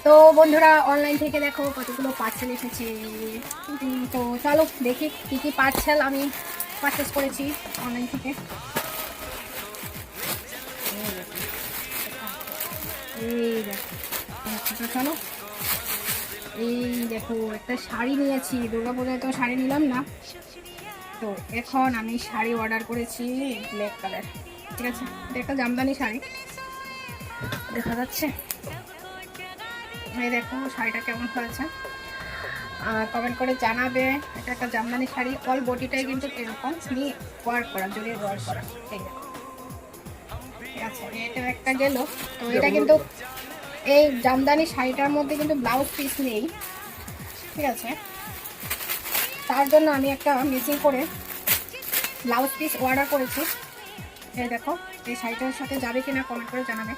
তো বন্ধুরা অনলাইন থেকে দেখো কতগুলো পার্সেল এসেছে। তো চলো দেখি কী কী পার্সেল আমি পারচেস করেছি অনলাইন থেকে। এই দেখো, চলো এই দেখো একটা শাড়ি নিয়েছি, দুর্গাপূজায় তো শাড়ি নিলাম না, তো এখন আমি শাড়ি অর্ডার করেছি ব্ল্যাক কালার। ঠিক আছে, এটা একটা জামদানি শাড়ি, দেখা যাচ্ছে। এই দেখো শাড়িটা কেমন হয়েছে, কমেন্ট করে জানাবে। এটা একটা জামদানি শাড়ি, অল বডিটাই কিন্তু এরকম ওয়ার্ক করা, জড়িয়ে ওয়ার্ক করা। এই দেখো, ঠিক আছে, এটা একটা গেল। তো এটা কিন্তু এই জামদানি শাড়িটার মধ্যে কিন্তু ব্লাউজ পিস নেই, ঠিক আছে, তার জন্য আমি একটা মেশিন করে ব্লাউজ পিস অর্ডার করেছি। এই দেখো, এই শাড়িটার সাথে যাবে কিনা কমেন্ট করে জানাবে।